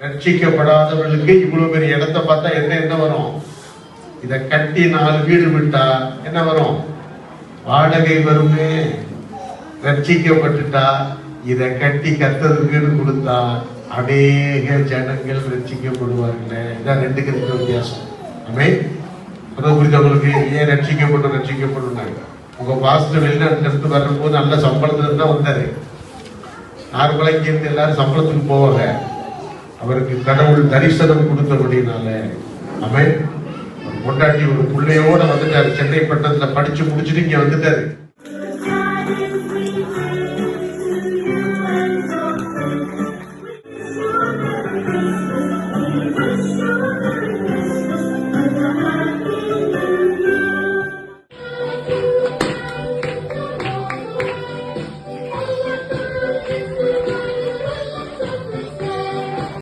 ரட்சிக்கப்படாதவர்களுக்கு இவ்வளவு பெரிய இடத்தை பார்த்தா என்ன வரும்? இத கட்டி 4 வீடு விட்டா என்ன வரும்? வாடகை வருமே. ரட்சிக்கப்பட்டுட்டா இத கட்டி கத்ததுக்குன்னு கொடுத்தா அநேக ஜனங்கள் ரட்சிக்கப்படுவார்களே. இதான் 2க்கு இருக்கிற வித்தியாசம். ஆமென். புரிஞ்சவங்களுக்கு ஏன் ரட்சிக்கப்படும் உங்க பாஸ்டர் வெளிநாட்டு வரும்போது நல்ல சம்பளத்துல தான் வந்தாரு. நார்மலா இங்க இருந்து எல்லாரும் சம்பளத்துக்கு போவாங்க. அவருக்கு கடவுள் தரிசனம் கொடுத்தபடினால ஆமென். பொண்டாட்டி ஒரு பிள்ளையோட வந்துட்டாரு. சென்னை பட்டணத்துல படிச்சு முடிச்சுட்டு இங்க வந்துட்டாரு.